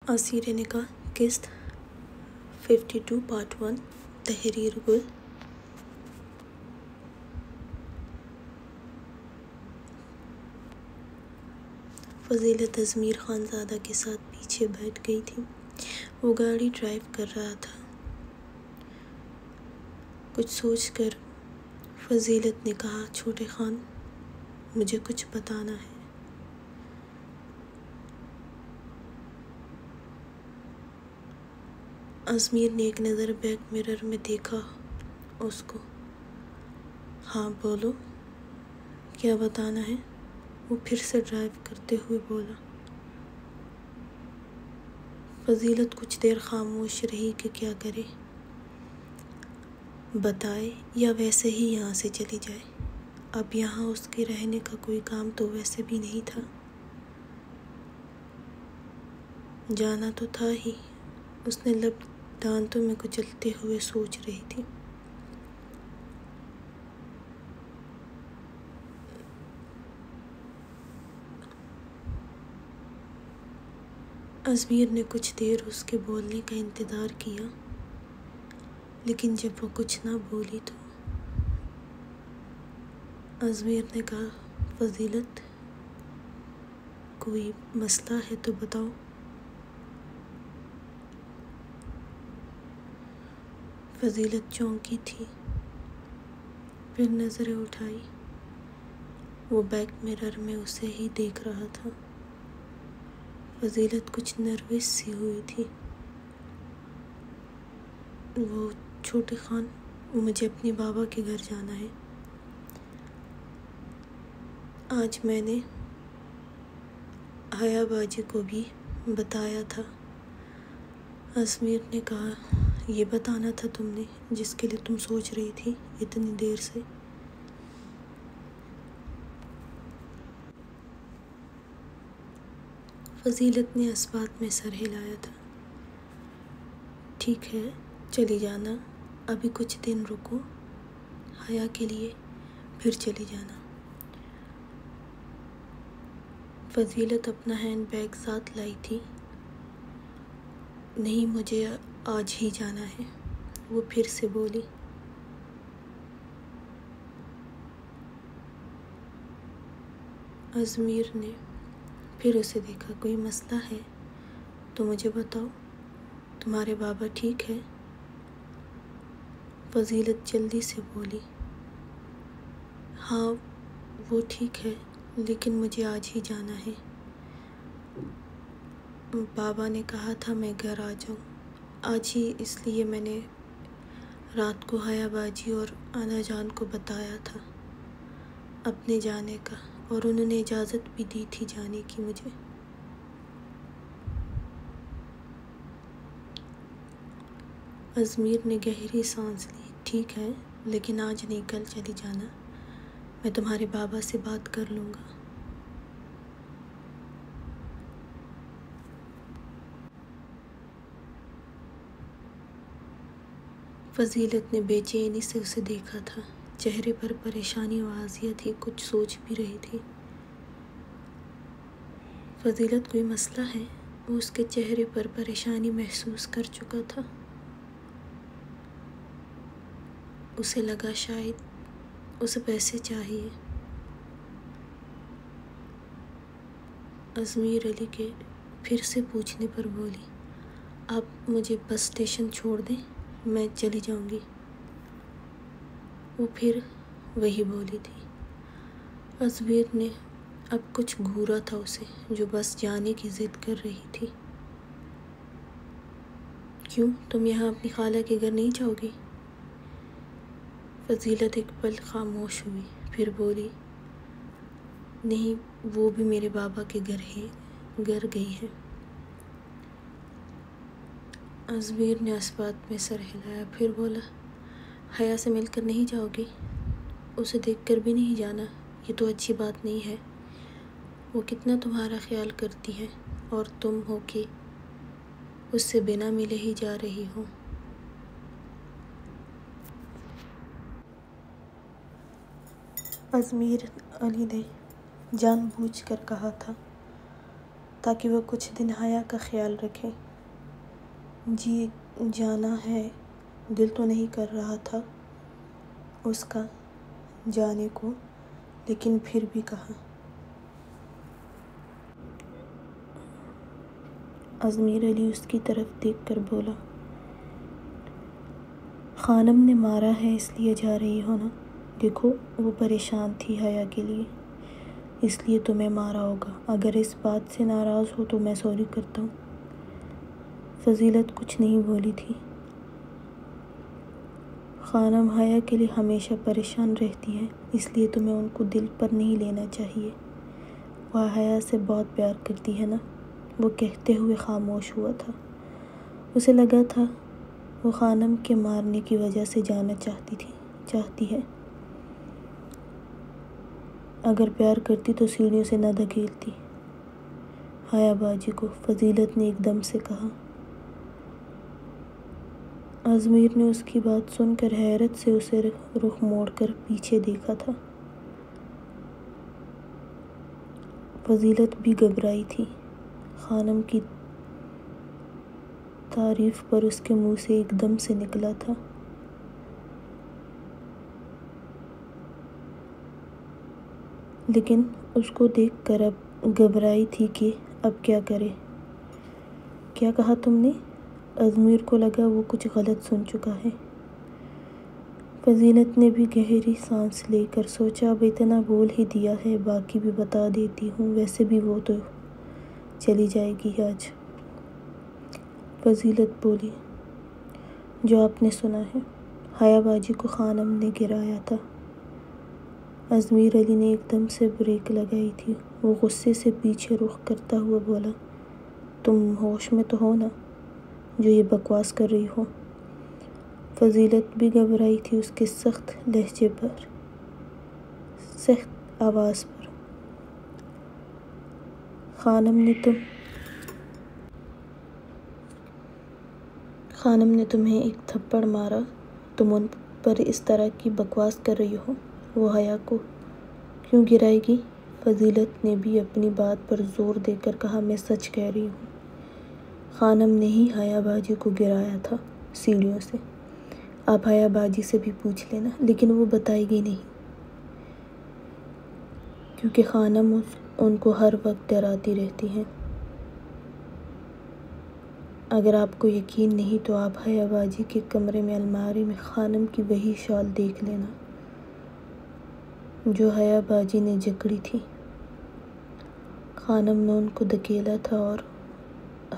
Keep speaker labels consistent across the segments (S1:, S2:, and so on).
S1: اسیر نکاح قسط 52 پارٹ 1 تحریر گل۔ فضیلت ازمیر خانزادہ کے ساتھ پیچھے بیٹھ گئی تھی۔ وہ گاڑی ڈرائیو کر رہا تھا۔ کچھ سوچ کر فضیلت نے کہا، چھوٹے خان، مجھے کچھ بتانا ہے۔ ازمیر نے ایک نظر بیک مرر میں دیکھا اس کو۔ ہاں بولو، کیا بتانا ہے؟ وہ پھر سے ڈرائیو کرتے ہوئے بولا۔ فضیلت کچھ دیر خاموش رہی کہ کیا کرے، بتائے یا ویسے ہی یہاں سے چلی جائے۔ اب یہاں اس کے رہنے کا کوئی کام تو ویسے بھی نہیں تھا۔ جانا تو تھا ہی، اس نے لب دانتوں میں کچلتے ہوئے سوچ رہی تھی۔ ازمیر نے کچھ دیر اس کے بولنے کا انتظار کیا، لیکن جب وہ کچھ نہ بولی تو ازمیر نے کہا، فضیلت، کوئی مسئلہ ہے تو بتاؤ۔ فضیلت چونکی تھی، پھر نظریں اٹھائی۔ وہ بیک مرر میں اسے ہی دیکھ رہا تھا۔ فضیلت کچھ نروس سی ہوئی تھی۔ وہ، چھوٹے خان، مجھے اپنے بابا کے گھر جانا ہے۔ آج میں نے حیا باجی کو بھی بتایا تھا۔ ازمیر نے کہا، یہ بتانا تھا تم نے جس کے لیے تم سوچ رہی تھی اتنی دیر سے؟ فضیلت نے اس بات میں سر ہلایا تھا۔ ٹھیک ہے، چلی جانا، ابھی کچھ دن رکو حیا کے لیے، پھر چلی جانا۔ فضیلت اپنا ہینڈ بیگ ساتھ لائی تھی۔ نہیں، مجھے آج ہی جانا ہے، وہ پھر سے بولی۔ ازمیر نے پھر اسے دیکھا، کوئی مسئلہ ہے تو مجھے بتاؤ، تمہارے بابا ٹھیک ہے؟ فضیلت جلدی سے بولی، ہاں وہ ٹھیک ہے، لیکن مجھے آج ہی جانا ہے۔ بابا نے کہا تھا میں گھر آ جاؤں آج ہی، اس لیے میں نے رات کو حیا باجی اور انا جان کو بتایا تھا اپنے جانے کا، اور انہوں نے اجازت بھی دی تھی جانے کی مجھے۔ ازمیر نے گہری سانس لی، ٹھیک ہے، لیکن آج نہیں، کل چلی جانا، میں تمہارے بابا سے بات کر لوں گا۔ فضیلت نے بے چینی سے اسے دیکھا تھا، چہرے پر پریشانی واضح تھی، کچھ سوچ بھی رہی تھی۔ فضیلت، کوئی مسئلہ ہے؟ وہ اس کے چہرے پر پریشانی محسوس کر چکا تھا۔ اسے لگا شاید اسے پیسے چاہیے۔ ازمیر علی کے پھر سے پوچھنے پر بولی، آپ مجھے بس اسٹیشن چھوڑ دیں، میں چلی جاؤں گی۔ وہ پھر وہی بولی تھی۔ ازمیر نے اب کچھ گھورا تھا اسے، جو بس جانے کی ضد کر رہی تھی۔ کیوں، تم یہاں اپنی خالہ کے گھر نہیں جاؤ گی؟ فضیلت ایک پل خاموش ہوئی، پھر بولی، نہیں، وہ بھی میرے بابا کے گھر گئی ہے۔ ازمیر نے اس بات میں سر ہلایا، پھر بولا، حیا سے مل کر نہیں جاؤ گی؟ اسے دیکھ کر بھی نہیں جانا، یہ تو اچھی بات نہیں ہے۔ وہ کتنا تمہارا خیال کرتی ہے، اور تم ہو کہ اس سے بنا ملے ہی جا رہی ہو۔ ازمیر علی نے جان بوجھ کر کہا تھا۔ تاکہ وہ کچھ دن حیا کا خیال رکھے۔ جی جانا ہے، دل تو نہیں کر رہا تھا اس کا جانے کو، لیکن پھر بھی کہا۔ ازمیر علی اس کی طرف دیکھ کر بولا، خانم نے مارا ہے اس لیے جا رہی ہو نا؟ دیکھو وہ پریشان تھی حیا کے لیے، اس لیے تمہیں مارا ہوگا۔ اگر اس بات سے ناراض ہو تو میں سوری کرتا ہوں۔ فضیلت کچھ نہیں بولی تھی۔ خانم حیا کے لیے ہمیشہ پریشان رہتی ہیں، اس لیے تمہیں ان کو دل پر نہیں لینا چاہیے۔ وہ حیا سے بہت پیار کرتی ہے نا؟ وہ کہتے ہوئے خاموش ہوا تھا۔ اسے لگا تھا وہ خانم کے مارنے کی وجہ سے جانا چاہتی ہے۔ اگر پیار کرتی تو سیڑھیوں سے نہ دھکیلتی حیا باجی کو، فضیلت نے ایک دم سے کہا۔ ازمیر نے اس کی بات سن کر حیرت سے اسے رخ موڑ کر پیچھے دیکھا تھا۔ فضیلت بھی گھبرائی تھی۔ خانم کی تعریف پر اس کے منہ سے ایک دم سے نکلا تھا۔ لیکن اس کو دیکھ کر اب گھبرائی تھی کہ اب کیا کرے۔ کیا کہا تم نے؟ ازمیر کو لگا وہ کچھ غلط سن چکا ہے۔ فضیلت نے بھی گہری سانس لے کر سوچا، اب اتنا بول ہی دیا ہے، باقی بھی بتا دیتی ہوں، ویسے بھی وہ تو چلی جائے گی آج۔ فضیلت بولی، جو آپ نے سنا ہے، حیا باجی کو خانم نے گرایا تھا۔ ازمیر علی نے ایک دم سے بریک لگائی تھی۔ وہ غصے سے پیچھے رخ کرتا ہوا بولا، تم ہوش میں تو ہو نا جو یہ بکواس کر رہی ہو؟ فضیلت بھی گھبرائی تھی اس کے سخت لہجے پر، سخت آواز پر۔ خانم نے تمہیں ایک تھپڑ مارا، تم ان پر اس طرح کی بکواس کر رہی ہو؟ وہ حیا کو کیوں گرائے گی؟ فضیلت نے بھی اپنی بات پر زور دے کر کہا، میں سچ کہہ رہی ہوں، خانم نے ہی حیا باجی کو گرایا تھا سیڑھیوں سے۔ آپ حیا باجی سے بھی پوچھ لینا، لیکن وہ بتائے گی نہیں، کیونکہ خانم ان کو ہر وقت ڈراتی رہتی ہیں۔ اگر آپ کو یقین نہیں تو آپ حیا باجی کے کمرے میں الماری میں خانم کی وہی شال دیکھ لینا جو حیا باجی نے جکڑی تھی۔ خانم نے ان کو دھکیلا تھا اور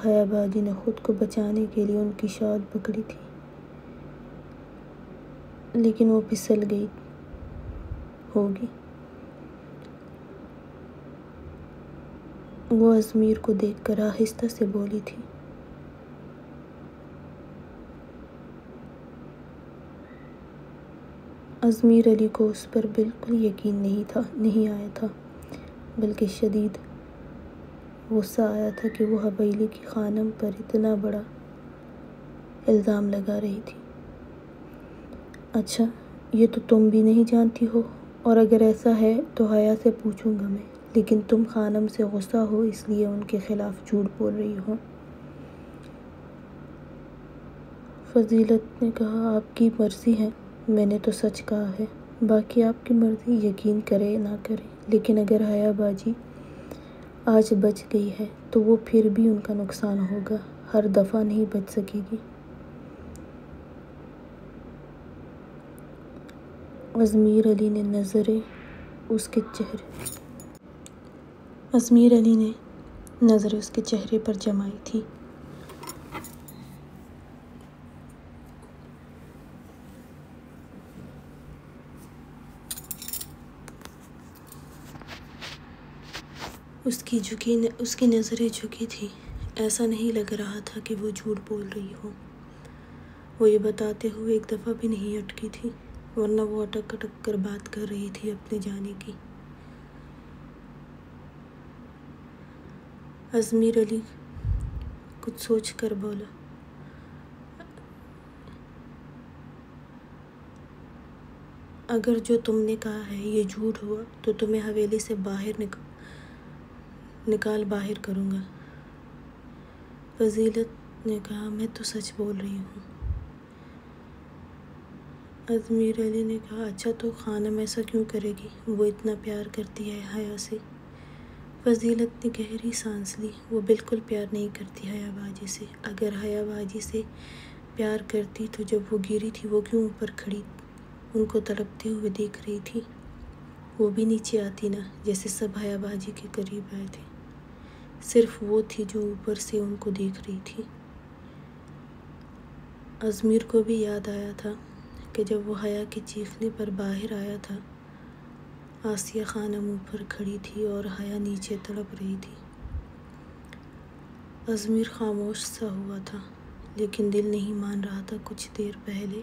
S1: حیا باجی نے خود کو بچانے کے لیے ان کی شال پکڑی تھی، لیکن وہ پھسل گئی ہوگی۔ وہ ازمیر کو دیکھ کر آہستہ سے بولی تھی، ازمیر علی کو اس پر بالکل یقین نہیں آیا تھا، بلکہ شدید غصہ آیا تھا کہ وہ حویلی کی خانم پر اتنا بڑا الزام لگا رہی تھی۔ اچھا، یہ تو تم بھی نہیں جانتی ہو، اور اگر ایسا ہے تو حیا سے پوچھوں گا میں، لیکن تم خانم سے غصہ ہو اس لیے ان کے خلاف جھوٹ بول رہی ہو۔ فضیلت نے کہا، آپ کی مرضی ہے، میں نے تو سچ کہا ہے، باقی آپ کی مرضی، یقین کرے نہ کرے، لیکن اگر حیا باجی آج بچ گئی ہے تو وہ پھر بھی ان کا نقصان ہوگا، ہر دفعہ نہیں بچ سکے گی۔ ازمیر علی نے نظریں اس کے چہرے پر جمائی تھی۔ اس کی نظریں جھکی تھی، ایسا نہیں لگ رہا تھا کہ وہ جھوٹ بول رہی ہو۔ وہ یہ بتاتے ہوئے ایک دفعہ بھی نہیں اٹکی تھی، ورنہ وہ اٹک کر بات کر رہی تھی اپنے جانے کی۔ ازمیر علی کچھ سوچ کر بولا، اگر جو تم نے کہا ہے یہ جھوٹ ہوا تو تمہیں حویلی سے باہر کروں گا، فضیلت نے کہا میں تو سچ بول رہی ہوں۔ ازمیر علی نے کہا اچھا تو خانم ایسا کیوں کرے گی، وہ اتنا پیار کرتی ہے حیا سے۔ فضیلت نے گہری سانس لی، وہ بالکل پیار نہیں کرتی حیا باجی سے۔ اگر حیا باجی سے پیار کرتی تو جب وہ گری تھی وہ کیوں اوپر کھڑی ان کو تڑپتے ہوئے دیکھ رہی تھی؟ وہ بھی نیچے آتی نا، جیسے سب حیا باجی کے قریب آئے تھے، صرف وہ تھی جو اوپر سے ان کو دیکھ رہی تھی۔ ازمیر کو بھی یاد آیا تھا کہ جب وہ حیا کے چیخنے پر باہر آیا تھا، آسیہ خانم اوپر کھڑی تھی اور حیا نیچے تڑپ رہی تھی۔ ازمیر خاموش سا ہوا تھا، لیکن دل نہیں مان رہا تھا۔ کچھ دیر پہلے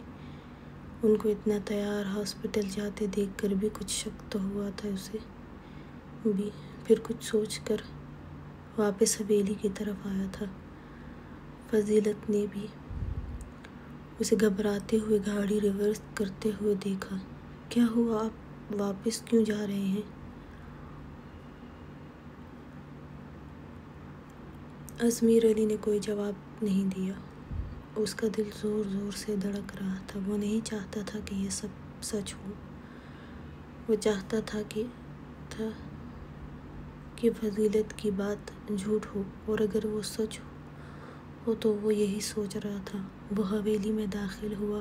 S1: ان کو اتنا تیار ہاسپٹل جاتے دیکھ کر بھی کچھ شک تو ہوا تھا اسے بھی، پھر کچھ سوچ کر واپس حویلی کی طرف آیا تھا۔ فضیلت نے بھی اسے گھبراتے ہوئے گاڑی ریورس کرتے ہوئے دیکھا۔ کیا ہوا، آپ واپس کیوں جا رہے ہیں؟ ازمیر علی نے کوئی جواب نہیں دیا۔ اس کا دل زور زور سے دھڑک رہا تھا۔ وہ نہیں چاہتا تھا کہ یہ سب سچ ہو، وہ چاہتا تھا کہ فضیلت کی بات جھوٹ ہو، اور اگر وہ سچ ہو تو وہ یہی سوچ رہا تھا۔ وہ حویلی میں داخل ہوا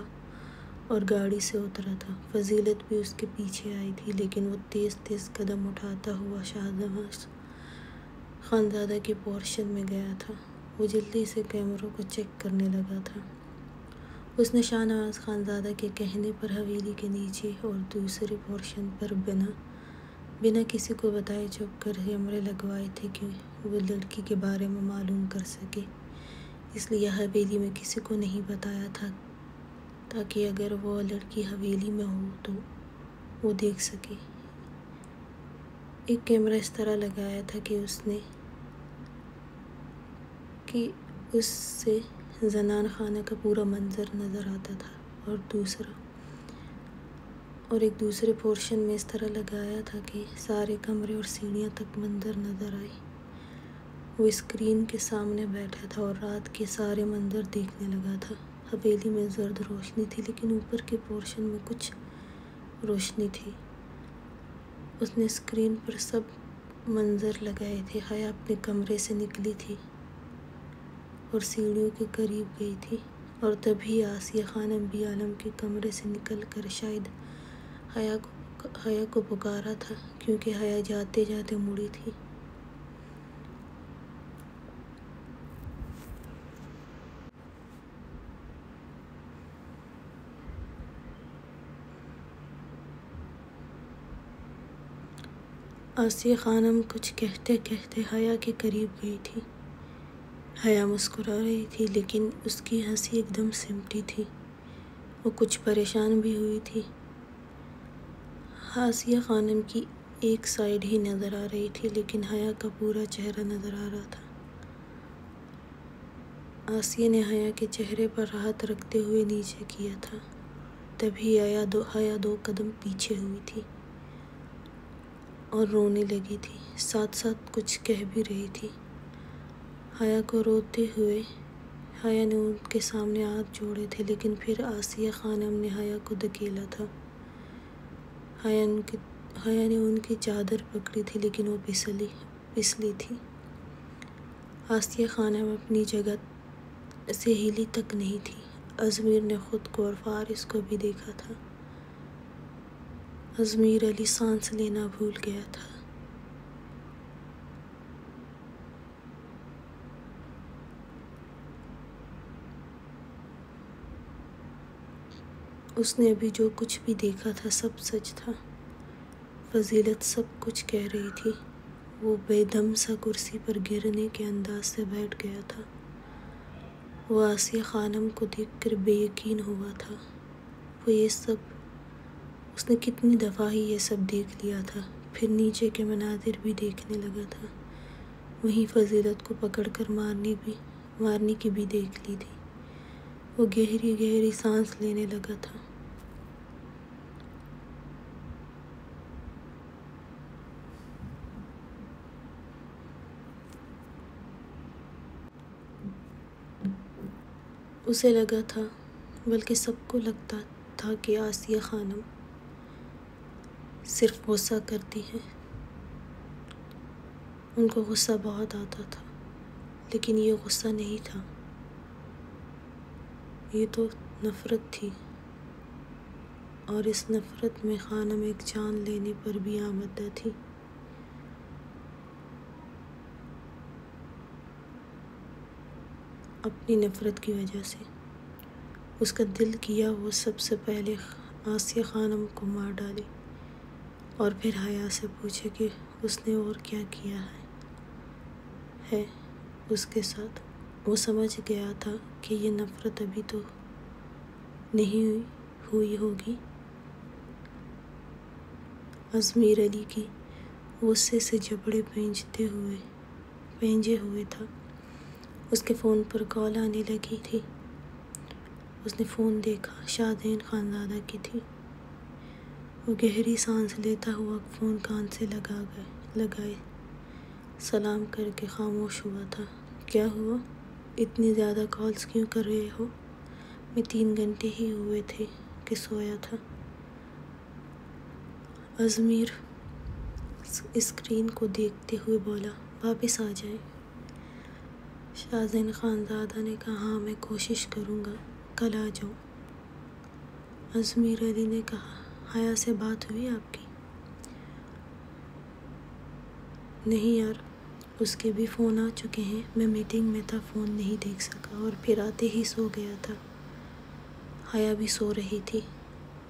S1: اور گاڑی سے اترا تھا۔ فضیلت بھی اس کے پیچھے آئی تھی، لیکن وہ تیز تیز قدم اٹھاتا ہوا شاہنواز خانزادہ کے پورشن میں گیا تھا۔ وہ جلدی سے کیمروں کو چیک کرنے لگا تھا۔ اس نے شاہنواز خانزادہ کے کہنے پر حویلی کے نیچے اور دوسرے پورشن پر بنا کسی کو بتائے چھپ کر کیمرے لگوائے تھے کہ وہ لڑکی کے بارے میں معلوم کر سکے۔ اس لیے حویلی میں کسی کو نہیں بتایا تھا تاکہ اگر وہ لڑکی حویلی میں ہو تو وہ دیکھ سکے۔ ایک کیمرہ اس طرح لگایا تھا کہ اس سے زنان خانہ کا پورا منظر نظر آتا تھا، اور ایک دوسرے پورشن میں اس طرح لگایا تھا کہ سارے کمرے اور سیڑھیاں تک منظر نظر آئے۔ وہ اسکرین کے سامنے بیٹھا تھا اور رات کے سارے منظر دیکھنے لگا تھا۔ حویلی میں زرد روشنی تھی، لیکن اوپر کے پورشن میں کچھ روشنی تھی۔ اس نے اسکرین پر سب منظر لگائے تھے۔ حیا اپنے کمرے سے نکلی تھی اور سیڑھیوں کے قریب گئی تھی، اور تبھی آسیہ خانم بھی عالم کے کمرے سے نکل کر شاید حیا کو پکارا تھا، کیونکہ حیا جاتے جاتے مڑی تھی۔ آسیہ خانم کچھ کہتے کہتے حیا کے قریب گئی تھی۔ حیا مسکرا رہی تھی، لیکن اس کی ہنسی ایک دم سمٹی تھی۔ وہ کچھ پریشان بھی ہوئی تھی۔ آسیہ خانم کی ایک سائیڈ ہی نظر آ رہی تھی، لیکن حیا کا پورا چہرہ نظر آ رہا تھا۔ آسیہ نے حیا کے چہرے پر ہاتھ رکھتے ہوئے نیچے کیا تھا۔ تبھی حیا 2 قدم پیچھے ہوئی تھی اور رونے لگی تھی، ساتھ ساتھ کچھ کہہ بھی رہی تھی۔ حیا کو روتے ہوئے حیا نے ان کے سامنے ہاتھ جوڑے تھے، لیکن پھر آسیہ خانم نے حیا کو دھکیلا تھا۔ حیا نے ان کی چادر پکڑی تھی، لیکن وہ پسلی تھی۔ آسیہ خانم اپنی جگہ سے ہلی تک نہیں تھی۔ ازمیر نے خود کو اور فارس کو بھی دیکھا تھا۔ ازمیر علی سانس لینا بھول گیا تھا۔ اس نے ابھی جو کچھ بھی دیکھا تھا سب سچ تھا۔ فضیلت سب کچھ کہہ رہی تھی۔ وہ بے دم سا کرسی پر گرنے کے انداز سے بیٹھ گیا تھا۔ وہ آسیہ خانم کو دیکھ کر بے یقین ہوا تھا۔ اس نے کتنی دفعہ ہی یہ سب دیکھ لیا تھا۔ پھر نیچے کے مناظر بھی دیکھنے لگا تھا۔ وہیں فضیلت کو پکڑ کر مارنے کی بھی دیکھ لی تھی۔ وہ گہری گہری سانس لینے لگا تھا۔ اسے لگا تھا، بلکہ سب کو لگتا تھا کہ آسیہ خانم صرف غصہ کرتی ہیں۔ ان کو غصہ بہت آتا تھا، لیکن یہ غصہ نہیں تھا، یہ تو نفرت تھی، اور اس نفرت میں خانم ایک جان لینے پر بھی آمادہ تھی۔ اپنی نفرت کی وجہ سے اس کا دل کیا وہ سب سے پہلے آسیہ خانم کو مار ڈالے، اور پھر حیا سے پوچھے کہ اس نے اور کیا کیا ہے اس کے ساتھ۔ وہ سمجھ گیا تھا کہ یہ نفرت ابھی تو نہیں ہوئی ہوگی۔ ازمیر علی کی غصے سے جبڑے بھینجے ہوئے تھا۔ اس کے فون پر کال آنے لگی تھی۔ اس نے فون دیکھا، شاہدین خانزادہ کی تھی۔ وہ گہری سانس لیتا ہوا فون کان سے لگائے سلام کر کے خاموش ہوا تھا۔ کیا ہوا؟ اتنی زیادہ کالز کیوں کر رہے ہو؟ میں 3 گھنٹے ہی ہوئے تھے کہ سویا تھا۔ ازمیر اسکرین کو دیکھتے ہوئے بولا، واپس آ جائیں۔ شاہزین خانزادہ نے کہا، ہاں میں کوشش کروں گا، کل آ جاؤں۔ ازمیر علی نے کہا، حیا سے بات ہوئی آپ کی؟ نہیں یار، اس کے بھی فون آ چکے ہیں، میں میٹنگ میں تھا، فون نہیں دیکھ سکا، اور پھر آتے ہی سو گیا تھا۔ حیا بھی سو رہی تھی،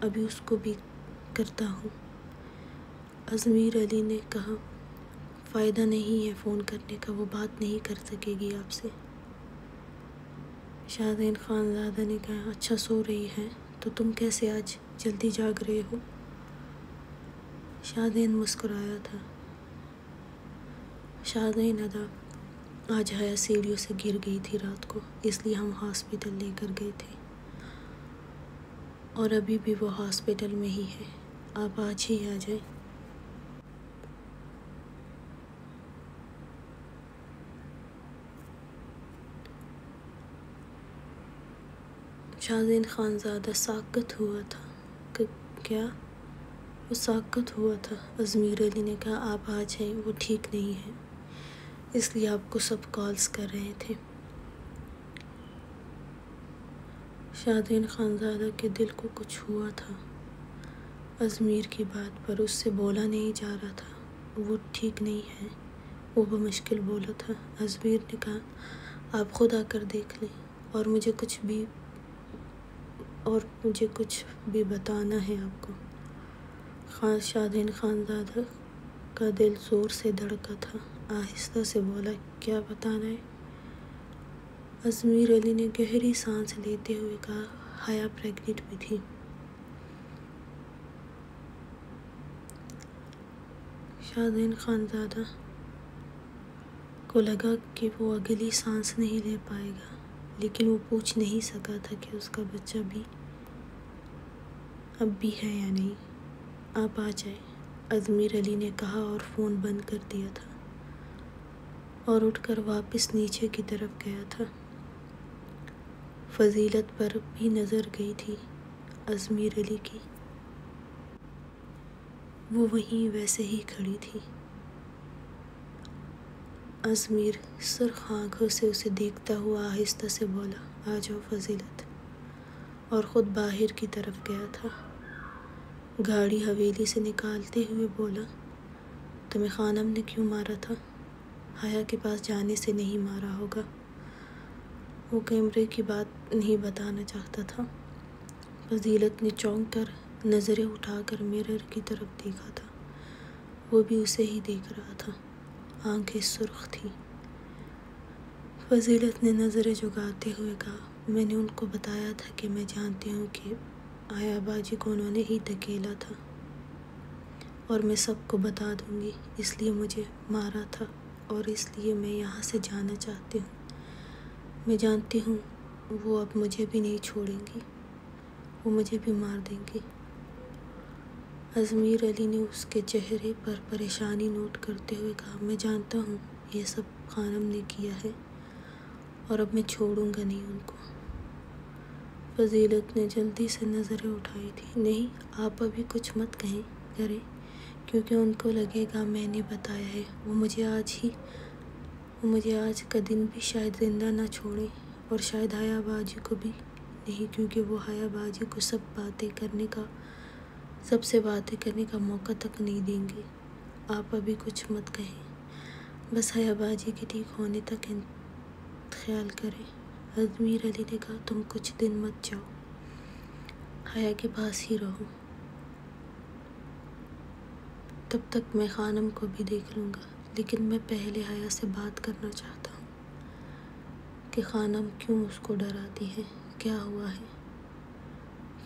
S1: ابھی اس کو بھی کرتا ہوں۔ ازمیر علی نے کہا، فائدہ نہیں ہے فون کرنے کا، وہ بات نہیں کر سکے گی آپ سے۔ شاہزین خانزادہ نے کہا، اچھا سو رہی ہے تو تم کیسے آج جلدی جاگ رہے ہو؟ شاہزین مسکرایا تھا۔ شاہزین ادا، آج حیا سیڑھیوں سے گر گئی تھی رات کو، اس لیے ہم ہاسپٹل لے کر گئے تھے، اور ابھی بھی وہ ہاسپٹل میں ہی ہے، آپ آج ہی آ جائیں۔ شاہزین خانزادہ ساکت ہوا تھا۔ کیا؟ وہ ساکت ہوا تھا۔ ازمیر علی نے کہا، آپ آ جائیں، وہ ٹھیک نہیں ہے، اس لیے آپ کو سب کالز کر رہے تھے۔ شاہزین خانزادہ کے دل کو کچھ ہوا تھا ازمیر کی بات پر، اس سے بولا نہیں جا رہا تھا، وہ ٹھیک نہیں ہے، وہ بمشکل بولا تھا۔ ازمیر نے کہا، آپ خود آ کر دیکھ لیں، اور مجھے کچھ بھی بتانا ہے آپ کو۔ شاہزین خانزادہ کا دل زور سے دھڑکا تھا، آہستہ سے بولا، کیا بتانا ہے؟ ازمیر علی نے گہری سانس لیتے ہوئے کہا، حیا پریگننٹ بھی تھی۔ شاہزین خانزادہ کو لگا کہ وہ اگلی سانس نہیں لے پائے گا، لیکن وہ پوچھ نہیں سکا تھا کہ اس کا بچہ اب بھی ہے یا نہیں۔ آپ آ جائیں، ازمیر علی نے کہا، اور فون بند کر دیا تھا، اور اٹھ کر واپس نیچے کی طرف گیا تھا۔ فضیلت پر بھی نظر گئی تھی ازمیر علی کی، وہ وہیں ویسے ہی کھڑی تھی۔ ازمیر سرخ آنکھوں سے اسے دیکھتا ہوا آہستہ سے بولا، آ جاؤ فضیلت، اور خود باہر کی طرف گیا تھا۔ گاڑی حویلی سے نکالتے ہوئے بولا، تمہیں خانم نے کیوں مارا تھا؟ حیا کے پاس جانے سے نہیں مارا ہوگا، وہ کیمرے کی بات نہیں بتانا چاہتا تھا۔ فضیلت نے چونک کر نظریں اٹھا کر مرر کی طرف دیکھا تھا، وہ بھی اسے ہی دیکھ رہا تھا، آنکھیں سرخ تھیں۔ فضیلت نے نظریں جھکاتے ہوئے کہا، میں نے ان کو بتایا تھا کہ میں جانتی ہوں کہ حیا باجی کو انہوں نے ہی دھکیلا تھا، اور میں سب کو بتا دوں گی، اس لیے مجھے مارا تھا، اور اس لیے میں یہاں سے جانا چاہتی ہوں۔ میں جانتی ہوں وہ اب مجھے بھی نہیں چھوڑیں گی، وہ مجھے بھی مار دیں گی۔ ازمیر علی نے اس کے چہرے پر پریشانی نوٹ کرتے ہوئے کہا، میں جانتا ہوں یہ سب خانم نے کیا ہے، اور اب میں چھوڑوں گا نہیں ان کو۔ فضیلت نے جلدی سے نظریں اٹھائی تھی۔ نہیں، آپ ابھی کچھ مت کہیں کریں، کیونکہ ان کو لگے گا میں نے بتایا ہے۔ وہ مجھے آج کا دن بھی شاید زندہ نہ چھوڑیں، اور شاید حیا باجی کو بھی نہیں، کیونکہ وہ حیا باجی کو سب سے باتیں کرنے کا موقع تک نہیں دیں گے۔ آپ ابھی کچھ مت کہیں، بس حیا باجی کے ٹھیک ہونے تک خیال کریں۔ ازمیر علی نے کہا تم کچھ دن مت جاؤ، حیا کے پاس ہی رہو، تب تک میں خانم کو بھی دیکھ لوں گا، لیکن میں پہلے حیا سے بات کرنا چاہتا ہوں کہ خانم کیوں اس کو ڈراتی ہے، کیا ہوا ہے؟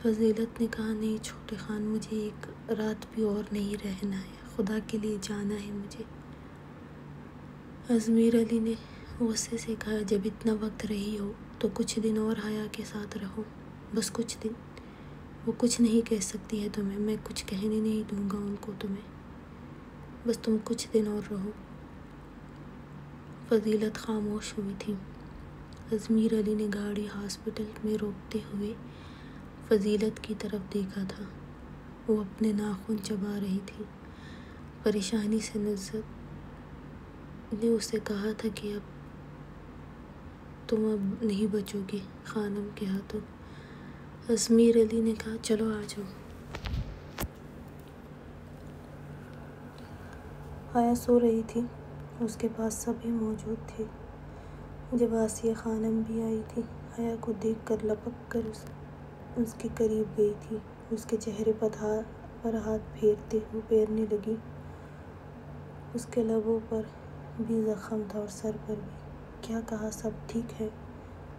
S1: فضیلت نے کہا نہیں چھوٹے خان، مجھے ایک رات بھی اور نہیں رہنا ہے، خدا کے لیے جانا ہے مجھے۔ ازمیر علی نے غصے سے کہا جب اتنا وقت رہی ہو تو کچھ دن اور حیا کے ساتھ رہو، بس کچھ دن۔ وہ کچھ نہیں کہہ سکتی ہے تمہیں، میں کچھ کہنے نہیں دوں گا ان کو تمہیں، بس تم کچھ دن اور رہو۔ فضیلت خاموش ہوئی تھی۔ ازمیر علی نے گاڑی ہاسپٹل میں روکتے ہوئے فضیلت کی طرف دیکھا تھا۔ وہ اپنے ناخن چبا رہی تھی۔ پریشانی سے نزت نے اسے کہا تھا کہ تم اب نہیں بچو گی خانم کے ہاتھوں۔ ازمیر علی نے کہا چلو آ جاؤ۔ حیا سو رہی تھی، اس کے پاس سبھی موجود تھے۔ جب آسیہ خانم بھی آئی تھی، حیا کو دیکھ کر لپک کر اس کے قریب گئی تھی، اس کے چہرے پر ہاتھ پھیرنے لگی۔ اس کے لبوں پر بھی زخم تھا اور سر پر بھی۔ کیا کہا سب ٹھیک ہے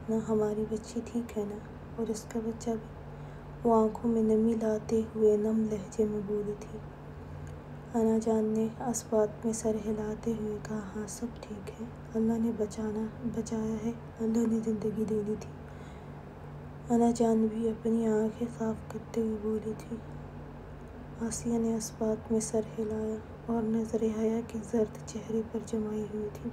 S1: نا، ہماری بچی ٹھیک ہے نا، اور اس کا بچہ بھی؟ وہ آنکھوں میں نمی لاتے ہوئے نم لہجے میں بولی تھی۔ انا جان نے اثبات میں سر ہلاتے ہوئے کہا ہاں سب ٹھیک ہے، اللہ نے بچایا ہے، اللہ نے زندگی دینی تھی۔ انا جان بھی اپنی آنکھیں صاف کرتے ہوئے بولی تھی۔ آسیہ نے اثبات میں سر ہلایا اور نظریں حیا کے زرد چہرے پر جمائی ہوئی تھی۔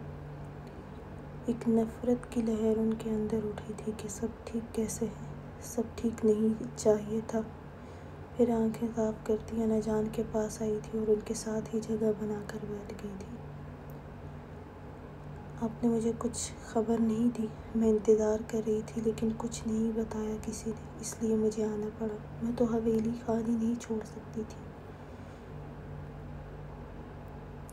S1: ایک نفرت کی لہر ان کے اندر اٹھی تھی کہ سب ٹھیک کیسے ہے، سب ٹھیک نہیں چاہیے تھا۔ پھر آنکھیں صاف کرتی انا جان کے پاس آئی تھی اور ان کے ساتھ ہی جگہ بنا کر بیٹھ گئی تھی۔ آپ نے مجھے کچھ خبر نہیں دی، میں انتظار کر رہی تھی لیکن کچھ نہیں بتایا کسی نے، اس لیے مجھے آنا پڑا، میں تو حویلی خالی نہیں چھوڑ سکتی تھی۔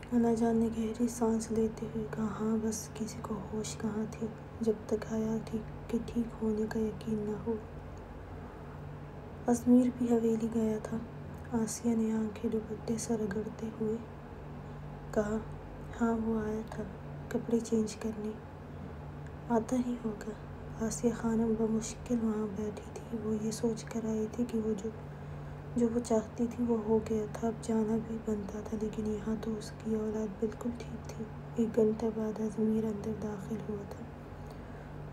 S1: انا جان نے گہری سانس لیتے ہوئے کہا ہاں بس کسی کو ہوش کہاں تھی جب تک حیا کے ٹھیک ہونے کا یقین نہ ہو۔ ازمیر بھی حویلی گیا تھا۔ آسیہ نے آنکھیں دوپٹے سے رگڑتے ہوئے کہا ہاں وہ آیا تھا کپڑے چینج کرنے، آتا ہی ہوگا۔ آسیہ خانم بمشکل وہاں بیٹھی تھی۔ وہ یہ سوچ کر آئی تھی کہ جو وہ چاہتی تھی وہ ہو گیا تھا، اب جانا بھی بنتا تھا، لیکن یہاں تو اس کی اولاد بالکل ٹھیک تھی۔ 1 گھنٹہ بعد ازمیر اندر داخل ہوا تھا،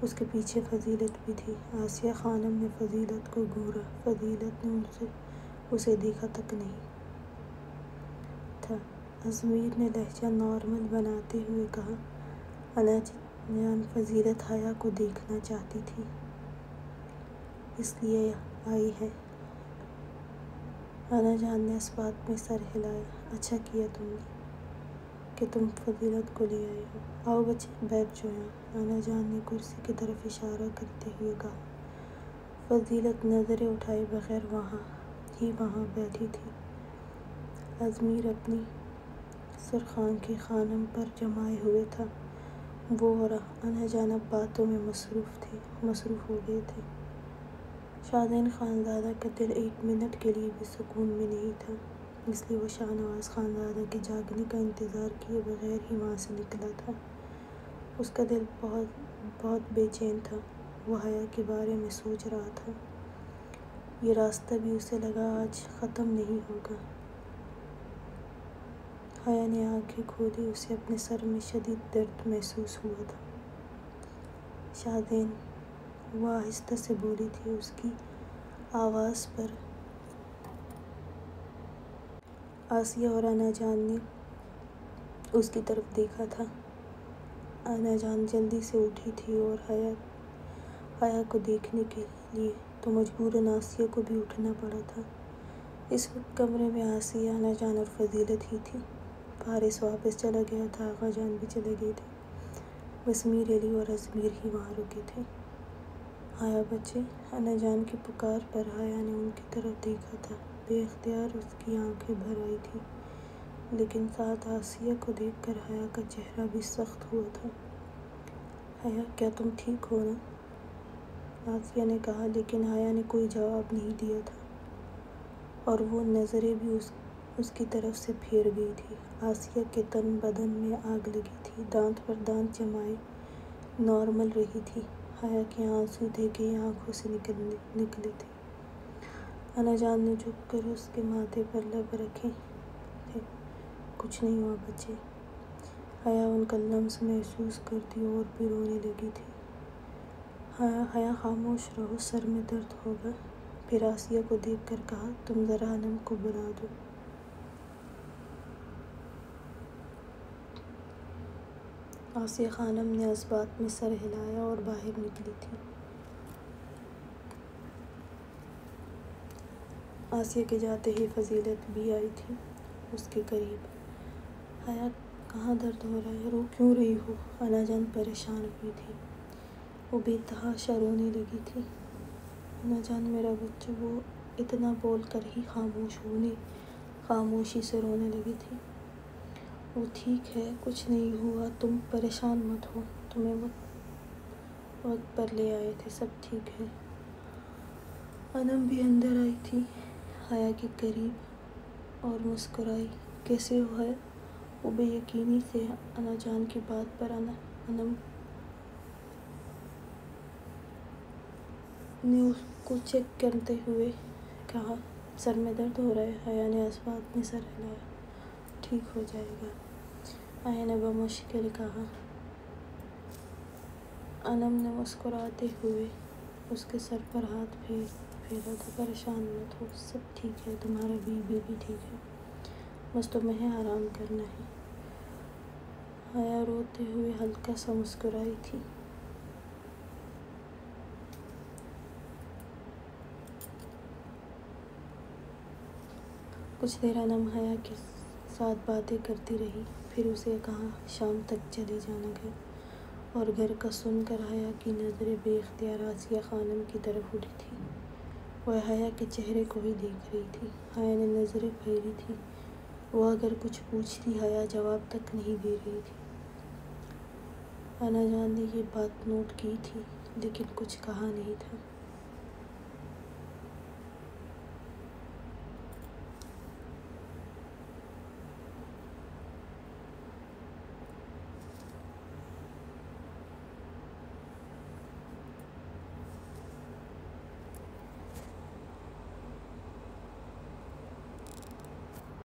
S1: اس کے پیچھے فضیلت بھی تھی۔ آسیہ خانم نے فضیلت کو گھورا، فضیلت نے اسے دیکھا تک نہیں تھا۔ ازمیر نے لہجہ نارمل بناتے ہوئے کہا انا جان فضیلت حیا کو دیکھنا چاہتی تھی، اس لیے آئی ہے۔ انا جان نے اثبات میں سر ہلایا، اچھا کیا تم نے کہ تم فضیلت کو لے آئے ہو، آؤ بچے بیٹھ جاؤ یہاں، انا جان نے کرسی کی طرف اشارہ کرتے ہوئے کہا۔ فضیلت نظریں اٹھائے بغیر وہاں بیٹھی تھی۔ ازمیر اپنی سرخ آنکھیں خانم پر جمائے ہوئے تھا۔ وہ اور انا جان اب باتوں میں مصروف ہو گئے تھے۔ شاہزین خانزادہ کا دل 1 منٹ کے لیے بھی سکون میں نہیں تھا، اس لیے وہ شاہ نواز خانزادہ کے جاگنے کا انتظار کیے بغیر ہی وہاں سے نکلا تھا۔ اس کا دل بہت بے چین تھا، وہ حیا کے بارے میں سوچ رہا تھا۔ یہ راستہ بھی اسے لگا آج ختم نہیں ہوگا۔ حیا نے آنکھیں کھولی، اسے اپنے سر میں شدید درد محسوس ہوا تھا۔ شاہزین، وہ آہستہ سے بولی تھی، اس کی آواز پر آسیہ اور انا جان نے اس کی طرف دیکھا تھا۔ انا جان جلدی سے اٹھی تھی اور حیا کو دیکھنے کے لیے تو مجبوراً آسیہ کو بھی اٹھنا پڑا تھا۔ اس وقت کمرے میں آسیہ، انا جان اور فضیلت ہی تھی۔ فارس واپس چلا گیا تھا، آغا جان بھی چلے گئے تھے، بس میر علی اور ازمیر ہی وہاں رکے تھے۔ آیا بچے، انا جان کی پکار پر حیا نے ان کی طرف دیکھا تھا۔ بے اختیار اس کی آنکھیں بھر آئی تھیں، لیکن ساتھ آسیہ کو دیکھ کر حیا کا چہرہ بھی سخت ہوا تھا۔ حیا، کیا تم ٹھیک ہو نا؟ آسیہ نے کہا، لیکن حیا نے کوئی جواب نہیں دیا تھا اور وہ نظریں بھی اس کی طرف سے پھیر گئی تھی۔ آسیہ کے تن بدن میں آگ لگی تھی، دانت پر دانت جمائے نارمل رہی تھی۔ حیا کے آنسو دیکھے ہی آنکھوں سے نکلے تھے۔ انا جان نے جھک کر اس کے ماتھے پر لب رکھے تھے۔ کچھ نہیں ہوا بچے۔ حیا ان کا لمس محسوس کرتی اور بھی رونے لگی تھی۔ حیا خاموش رہو، سر میں درد ہوگا۔ پھر آسیہ کو دیکھ کر کہا، تم ذرا انم کو بلا دو۔ آسیہ خانم نے اس بات میں سر ہلایا اور باہر نکلی تھی۔ آسیہ کے جاتے ہی فضیلت بھی آئی تھی اس کے قریب۔ حیا، کہاں درد ہو رہا ہے؟ رو کیوں رہی ہو؟ انا جان پریشان ہوئی تھی، وہ بے تحاشا رونے لگی تھی۔ انا جان میرا بچہ، وہ اتنا بول کر ہی خاموشی سے رونے لگی تھی۔ وہ ٹھیک ہے، کچھ نہیں ہوا، تم پریشان مت ہو، تمہیں وقت پر لے آئے تھے، سب ٹھیک ہے۔ انم بھی اندر آئی تھی حیا کے قریب اور مسکرائی۔ کیسے ہو حیا؟ وہ بے یقینی سے انا جان کی بات پر انم نے اس کو چیک کرتے ہوئے کہا، سر میں درد ہو رہا ہے؟ حیا نے اس بات میں سر ہلایا۔ ٹھیک ہو جائے گا، حیا نے بمشکل کہا۔ انم نے مسکراتے ہوئے اس کے سر پر ہاتھ پھیرا تھا۔ پریشان مت ہو، سب ٹھیک ہے، تمہارا بیبی بھی ٹھیک ہے، بس تمہیں آرام کرنا ہے۔ حیا روتے ہوئے ہلکا سا مسکرائی تھی۔ کچھ دیر انم حیا کے ساتھ باتیں کرتی رہی، پھر اسے کہاں شام تک چلے جانا ہے اور گھر کا سن کر حیا کی نظریں بے اختیار آسیہ خانم کی طرف اٹھی تھی۔ وہ حیا کے چہرے کو ہی دیکھ رہی تھی۔ حیا نے نظریں پھیری تھی، وہ اگر کچھ پوچھتی حیا جواب تک نہیں دے رہی تھی۔ انا جان نے یہ بات نوٹ کی تھی، لیکن کچھ کہا نہیں تھا۔